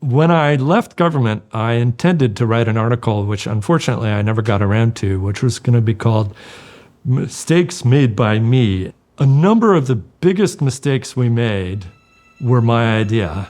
When I left government, I intended to write an article, which unfortunately I never got around to, which was going to be called Mistakes Made by Me. A number of the biggest mistakes we made were my idea.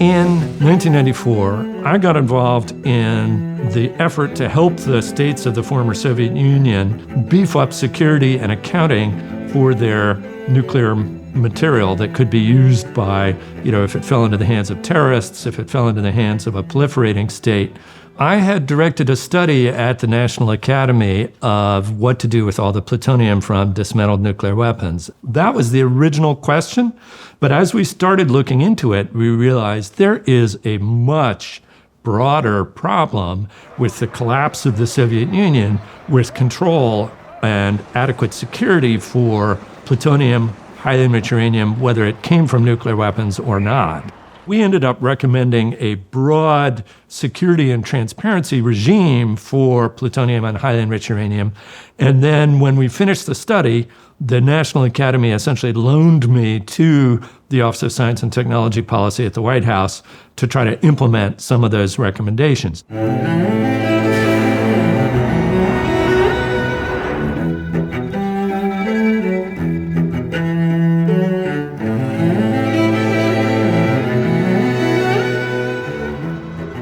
In 1994, I got involved in the effort to help the states of the former Soviet Union beef up security and accounting for their nuclear material that could be used by, if it fell into the hands of terrorists, if it fell into the hands of a proliferating state. I had directed a study at the National Academy of what to do with all the plutonium from dismantled nuclear weapons. That was the original question, but as we started looking into it, we realized there is a much broader problem with the collapse of the Soviet Union with control and adequate security for plutonium, highly enriched uranium, whether it came from nuclear weapons or not. We ended up recommending a broad security and transparency regime for plutonium and highly enriched uranium. And then when we finished the study, the National Academy essentially loaned me to the Office of Science and Technology Policy at the White House to try to implement some of those recommendations.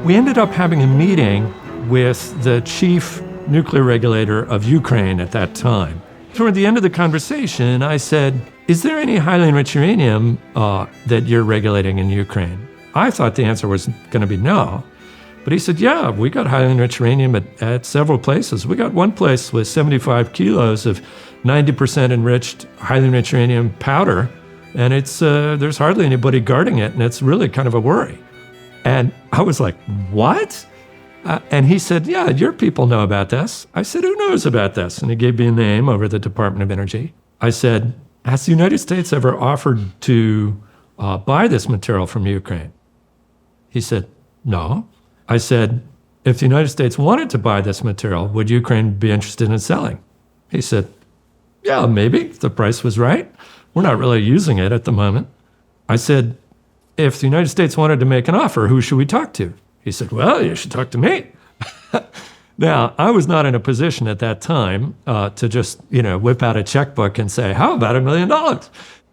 We ended up having a meeting with the chief nuclear regulator of Ukraine at that time. Toward the end of the conversation, I said, "Is there any highly enriched uranium that you're regulating in Ukraine?" I thought the answer was going to be no. But he said, "Yeah, we got highly enriched uranium at several places. We got one place with 75 kilos of 90% enriched, highly enriched uranium powder, and there's hardly anybody guarding it, and it's really kind of a worry." And I was like, "What?" And he said, "Yeah, your people know about this." I said, "Who knows about this?" And he gave me a name over the Department of Energy. I said, "Has the United States ever offered to buy this material from Ukraine?" He said, "No." I said, "If the United States wanted to buy this material, would Ukraine be interested in selling?" He said, "Yeah, maybe, if the price was right. We're not really using it at the moment." I said, "If the United States wanted to make an offer, who should we talk to?" He said, "Well, you should talk to me." Now, I was not in a position at that time to just, whip out a checkbook and say, "How about $1 million?"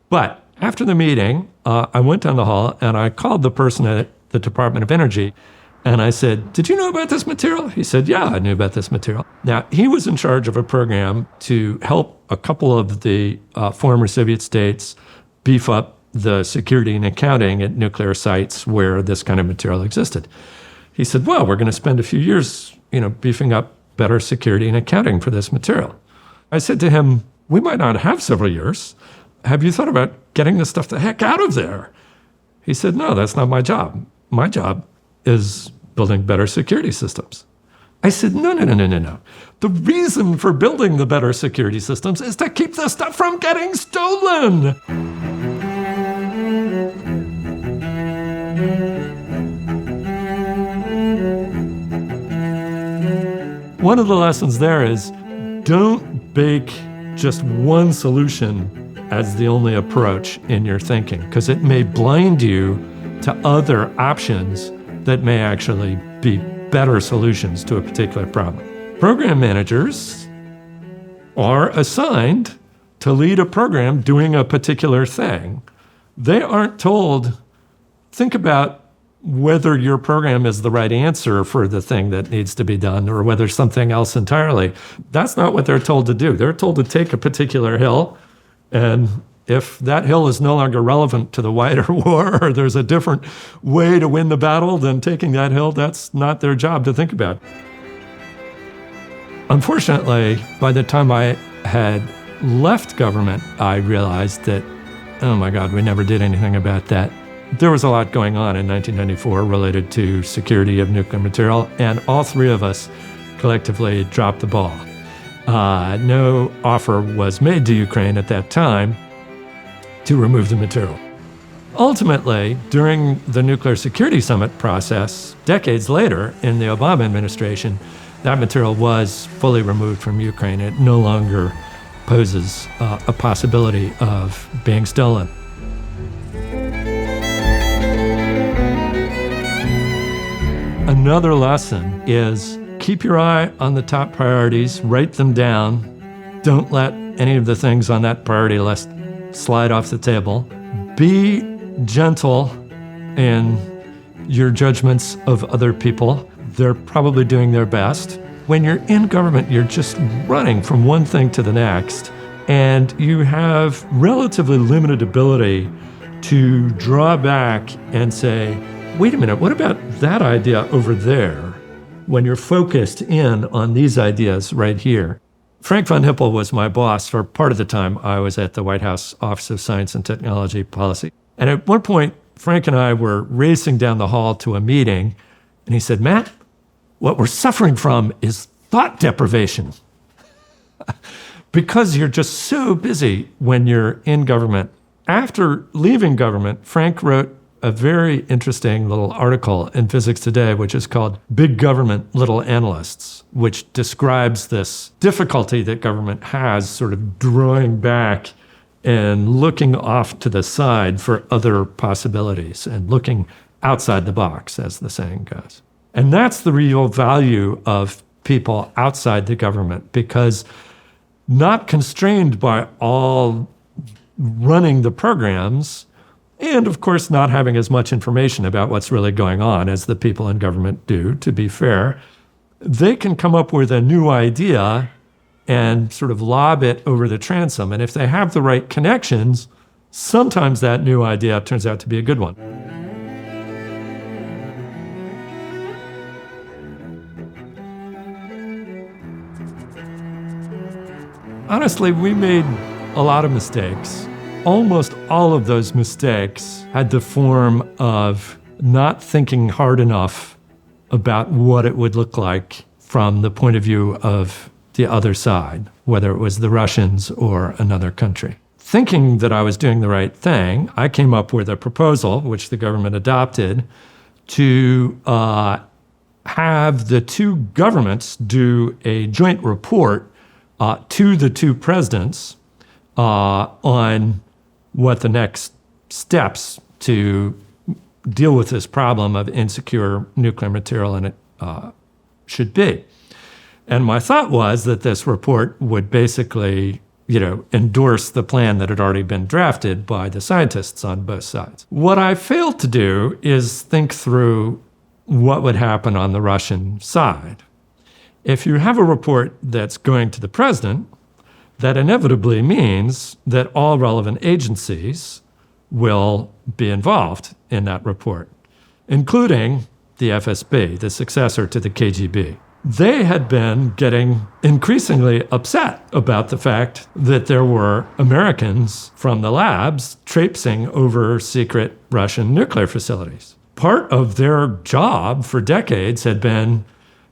But after the meeting, I went down the hall and I called the person at the Department of Energy and I said, "Did you know about this material?" He said, "Yeah, I knew about this material." Now, he was in charge of a program to help a couple of the former Soviet states beef up the security and accounting at nuclear sites where this kind of material existed. He said, "Well, we're going to spend a few years, beefing up better security and accounting for this material." I said to him, "We might not have several years. Have you thought about getting this stuff the heck out of there?" He said, "No, that's not my job. My job is building better security systems." I said, No. The reason for building the better security systems is to keep the stuff from getting stolen. One of the lessons there is don't bake just one solution as the only approach in your thinking, because it may blind you to other options that may actually be better solutions to a particular problem. Program managers are assigned to lead a program doing a particular thing. They aren't told, think about whether your program is the right answer for the thing that needs to be done or whether something else entirely. That's not what they're told to do. They're told to take a particular hill, and if that hill is no longer relevant to the wider war or there's a different way to win the battle than taking that hill, that's not their job to think about. Unfortunately, by the time I had left government, I realized that, oh my God, we never did anything about that. There was a lot going on in 1994 related to security of nuclear material, and all three of us collectively dropped the ball. No offer was made to Ukraine at that time to remove the material. Ultimately, during the Nuclear Security Summit process, decades later in the Obama administration, that material was fully removed from Ukraine. It no longer poses a possibility of being stolen. Another lesson is keep your eye on the top priorities, write them down. Don't let any of the things on that priority list slide off the table. Be gentle in your judgments of other people. They're probably doing their best. When you're in government, you're just running from one thing to the next, and you have relatively limited ability to draw back and say, wait a minute, what about that idea over there? When you're focused in on these ideas right here. Frank von Hippel was my boss for part of the time I was at the White House Office of Science and Technology Policy. And at one point, Frank and I were racing down the hall to a meeting, and he said, Matt, what we're suffering from is thought deprivation. Because you're just so busy when you're in government. After leaving government, Frank wrote a very interesting little article in Physics Today, which is called Big Government, Little Analysts, which describes this difficulty that government has sort of drawing back and looking off to the side for other possibilities and looking outside the box, as the saying goes. And that's the real value of people outside the government, because not constrained by all running the programs, and of course not having as much information about what's really going on as the people in government do, to be fair, they can come up with a new idea and sort of lob it over the transom. And if they have the right connections, sometimes that new idea turns out to be a good one. Honestly, we made a lot of mistakes. Almost all of those mistakes had the form of not thinking hard enough about what it would look like from the point of view of the other side, whether it was the Russians or another country. Thinking that I was doing the right thing, I came up with a proposal, which the government adopted, to have the two governments do a joint report to the two presidents on what the next steps to deal with this problem of insecure nuclear material in it should be. And my thought was that this report would basically, endorse the plan that had already been drafted by the scientists on both sides. What I failed to do is think through what would happen on the Russian side. If you have a report that's going to the president, that inevitably means that all relevant agencies will be involved in that report, including the FSB, the successor to the KGB. They had been getting increasingly upset about the fact that there were Americans from the labs traipsing over secret Russian nuclear facilities. Part of their job for decades had been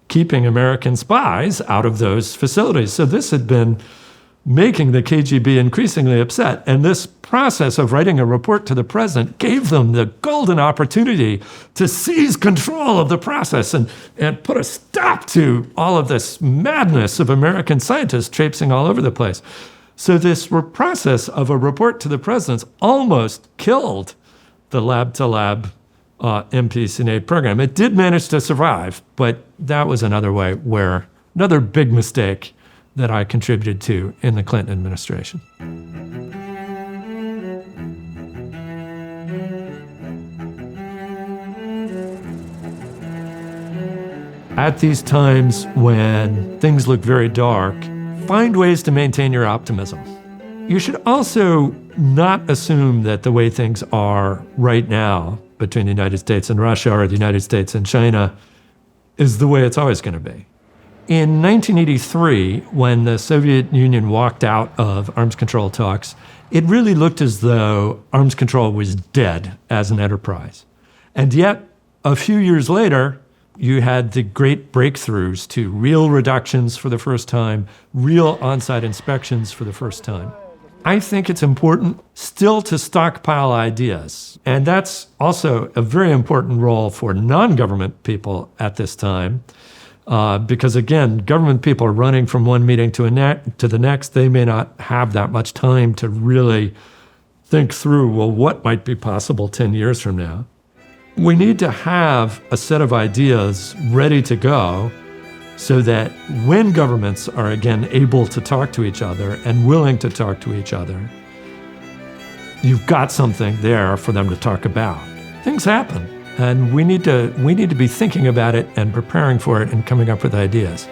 keeping American spies out of those facilities. So this had been making the KGB increasingly upset. And this process of writing a report to the president gave them the golden opportunity to seize control of the process and put a stop to all of this madness of American scientists traipsing all over the place. So this process of a report to the presidents almost killed the lab-to-lab MPCNA program. It did manage to survive, but that was another big mistake that I contributed to in the Clinton administration. At these times when things look very dark, find ways to maintain your optimism. You should also not assume that the way things are right now between the United States and Russia or the United States and China is the way it's always going to be. In 1983, when the Soviet Union walked out of arms control talks, it really looked as though arms control was dead as an enterprise. And yet, a few years later, you had the great breakthroughs to real reductions for the first time, real on-site inspections for the first time. I think it's important still to stockpile ideas. And that's also a very important role for non-government people at this time. Because again, government people are running from one meeting to the next. They may not have that much time to really think through, well, what might be possible 10 years from now? We need to have a set of ideas ready to go so that when governments are again able to talk to each other and willing to talk to each other, you've got something there for them to talk about. Things happen, and we need to be thinking about it and preparing for it and coming up with ideas.